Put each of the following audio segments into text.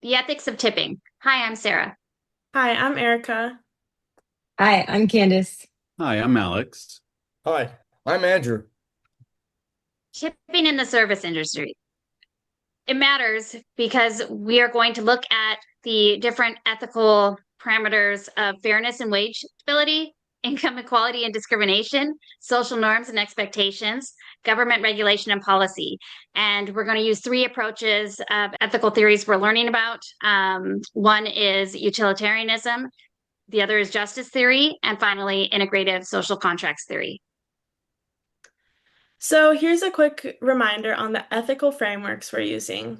The Ethics of Tipping. Hi, I'm Sarah. Hi, I'm Erica. Hi, I'm Candice. Hi, I'm Alex. Hi, I'm Andrew. Tipping in the service industry. It matters because we are going to look at the different ethical parameters of fairness and wage stability, income equality and discrimination, social norms and expectations, government regulation and policy. And we're going to use three approaches of ethical theories we're learning about. One is utilitarianism, the other is justice theory, and finally, integrative social contracts theory. So here's a quick reminder on the ethical frameworks we're using.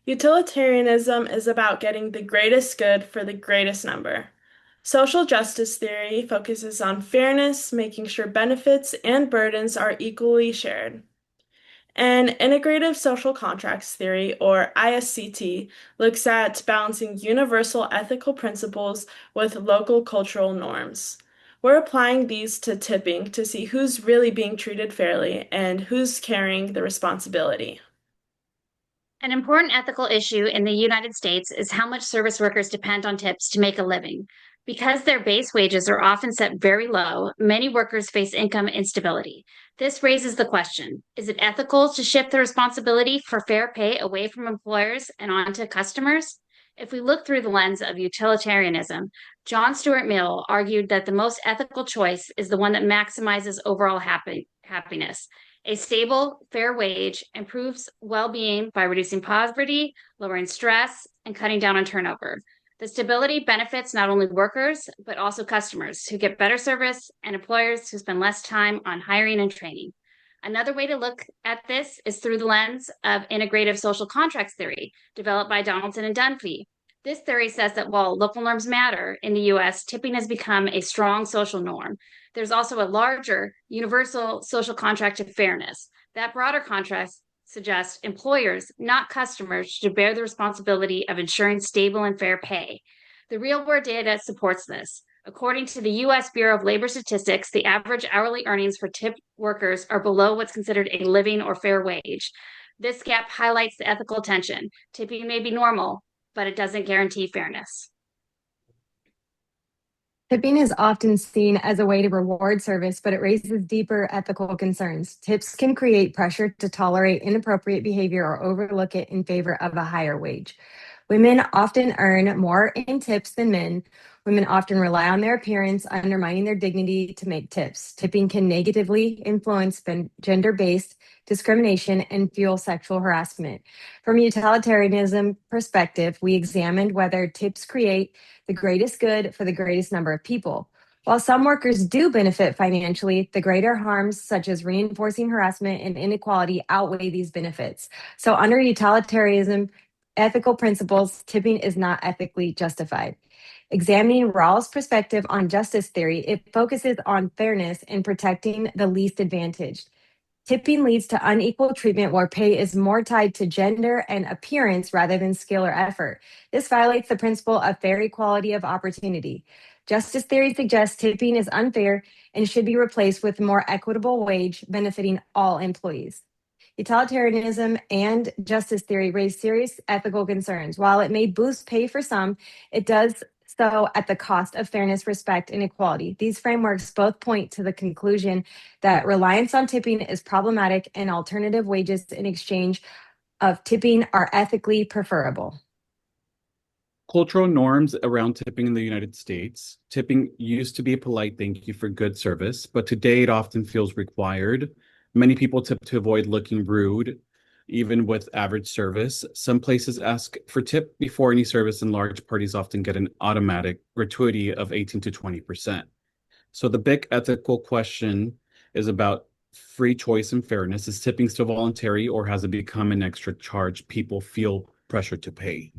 Utilitarianism is about getting the greatest good for the greatest number. Social justice theory focuses on fairness, making sure benefits and burdens are equally shared. And integrative social contracts theory, or ISCT, looks at balancing universal ethical principles with local cultural norms. We're applying these to tipping to see who's really being treated fairly and who's carrying the responsibility. An important ethical issue in the United States is how much service workers depend on tips to make a living. Because their base wages are often set very low, many workers face income instability. This raises the question, is it ethical to shift the responsibility for fair pay away from employers and onto customers? If we look through the lens of utilitarianism, John Stuart Mill argued that the most ethical choice is the one that maximizes overall happiness. A stable, fair wage improves well being by reducing poverty, lowering stress, and cutting down on turnover. The stability benefits not only workers, but also customers who get better service and employers who spend less time on hiring and training. Another way to look at this is through the lens of integrative social contracts theory, developed by Donaldson and Dunphy. This theory says that while local norms matter in the US, tipping has become a strong social norm. There's also a larger universal social contract of fairness. That broader contract suggests employers, not customers, should bear the responsibility of ensuring stable and fair pay. The real world data supports this. According to the US Bureau of Labor Statistics, the average hourly earnings for tipped workers are below what's considered a living or fair wage. This gap highlights the ethical tension. Tipping may be normal, but it doesn't guarantee fairness. Tipping is often seen as a way to reward service, but it raises deeper ethical concerns. Tips can create pressure to tolerate inappropriate behavior or overlook it in favor of a higher wage. Women often earn more in tips than men. Women often rely on their appearance, undermining their dignity to make tips. Tipping can negatively influence gender based discrimination and fuel sexual harassment. From a utilitarianism perspective, we examined whether tips create the greatest good for the greatest number of people. While some workers do benefit financially, the greater harms, such as reinforcing harassment and inequality, outweigh these benefits. So, under utilitarianism, ethical principles, tipping is not ethically justified. Examining Rawls' perspective on justice theory, it focuses on fairness and protecting the least advantaged. Tipping leads to unequal treatment where pay is more tied to gender and appearance rather than skill or effort. This violates the principle of fair equality of opportunity. Justice theory suggests tipping is unfair and should be replaced with a more equitable wage benefiting all employees. Utilitarianism and justice theory raise serious ethical concerns. While it may boost pay for some, it does so at the cost of fairness, respect, and equality. These frameworks both point to the conclusion that reliance on tipping is problematic and alternative wages in exchange of tipping are ethically preferable. Cultural norms around tipping in the United States. Tipping used to be a polite thank you for good service, but today it often feels required. Many people tip to avoid looking rude, even with average service. Some places ask for tip before any service, and large parties often get an automatic gratuity of 18 to 20%. So the big ethical question is about free choice and fairness. Is tipping still voluntary, or has it become an extra charge people feel pressure to pay?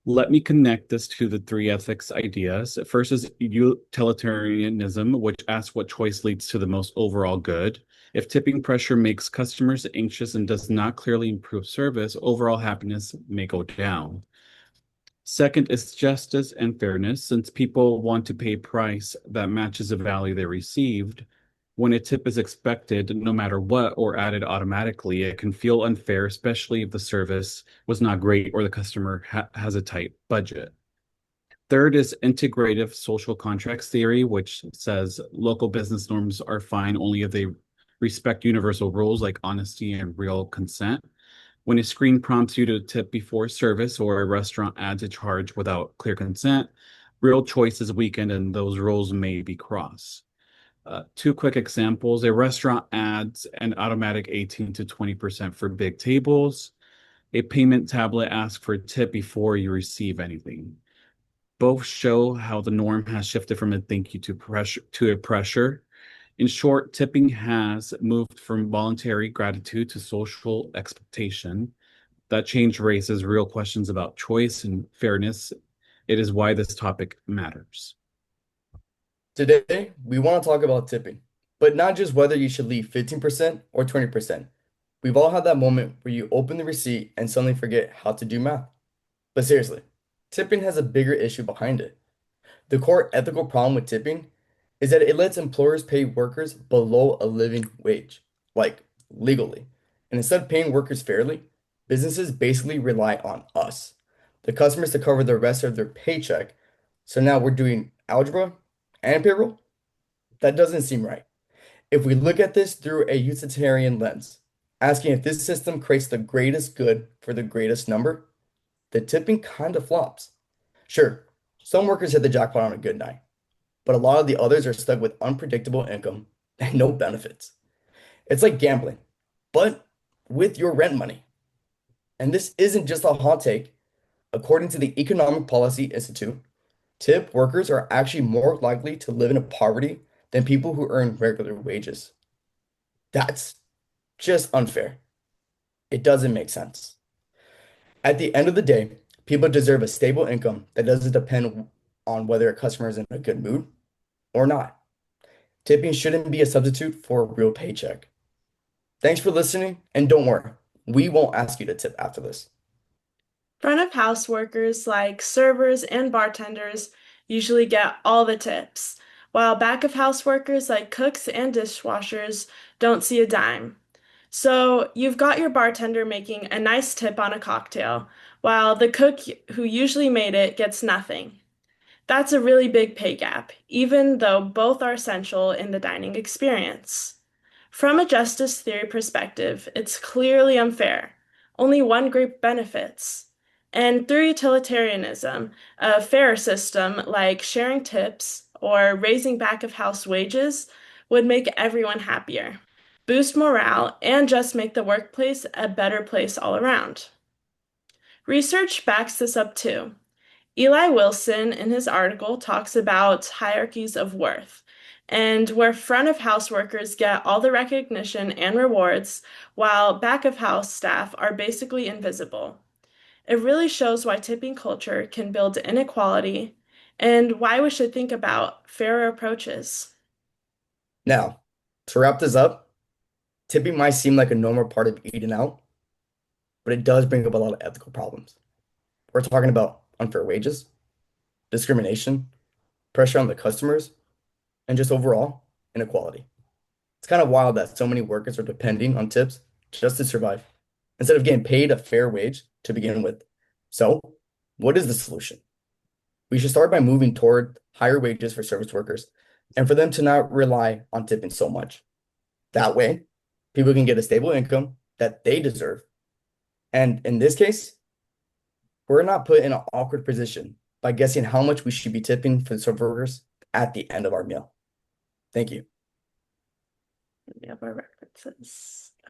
Let me connect this to the three ethics ideas. First is utilitarianism, which asks what choice leads to the most overall good. If tipping pressure makes customers anxious and does not clearly improve service, overall happiness may go down. Second is justice and fairness. Since people want to pay a price that matches the value they received, When a tip is expected no matter what or added automatically, it can feel unfair, especially if the service was not great or the customer has a tight budget. Third is integrative social contracts theory, which says local business norms are fine only if they respect universal rules like honesty and real consent. When a screen prompts you to tip before service or a restaurant adds a charge without clear consent, real choice is weakened and those rules may be crossed. Two quick examples. A restaurant adds an automatic 18 to 20% for big tables. A payment tablet asks for a tip before you receive anything. Both show how the norm has shifted from a thank you to a pressure. In short, tipping has moved from voluntary gratitude to social expectation. That change raises real questions about choice and fairness. It is why this topic matters. Today, we want to talk about tipping, but not just whether you should leave 15% or 20%. We've all had that moment where you open the receipt and suddenly forget how to do math. But seriously, tipping has a bigger issue behind it. The core ethical problem with tipping is that it lets employers pay workers below a living wage, like legally. And instead of paying workers fairly, businesses basically rely on us, the customers, to cover the rest of their paycheck. So now we're doing algebra and payroll? That doesn't seem right. If we look at this through a utilitarian lens, asking if this system creates the greatest good for the greatest number, the tipping kind of flops. Sure, some workers hit the jackpot on a good night, but a lot of the others are stuck with unpredictable income and no benefits. It's like gambling, but with your rent money. And this isn't just a hot take. According to the Economic Policy Institute, tip workers are actually more likely to live in poverty than people who earn regular wages. That's just unfair. It doesn't make sense. At the end of the day, people deserve a stable income that doesn't depend on whether a customer is in a good mood or not. Tipping shouldn't be a substitute for a real paycheck. Thanks for listening, and don't worry, we won't ask you to tip after this. Front of house workers like servers and bartenders usually get all the tips, while back of house workers like cooks and dishwashers don't see a dime. So you've got your bartender making a nice tip on a cocktail, while the cook who usually made it gets nothing. That's a really big pay gap, even though both are essential in the dining experience. From a justice theory perspective, it's clearly unfair. Only one group benefits. And through utilitarianism, a fairer system like sharing tips or raising back of house wages would make everyone happier, boost morale, and just make the workplace a better place all around. Research backs this up too. Eli Wilson, in his article, talks about hierarchies of worth, and where front of house workers get all the recognition and rewards, while back of house staff are basically invisible. It really shows why tipping culture can build inequality and why we should think about fairer approaches. Now, to wrap this up, tipping might seem like a normal part of eating out, but it does bring up a lot of ethical problems. We're talking about unfair wages, discrimination, pressure on the customers, and just overall inequality. It's kind of wild that so many workers are depending on tips just to survive, instead of getting paid a fair wage to begin with. So, what is the solution? We should start by moving toward higher wages for service workers and for them to not rely on tipping so much. That way, people can get a stable income that they deserve. And in this case, we're not put in an awkward position by guessing how much we should be tipping for the service workers at the end of our meal. Thank you. We have our references.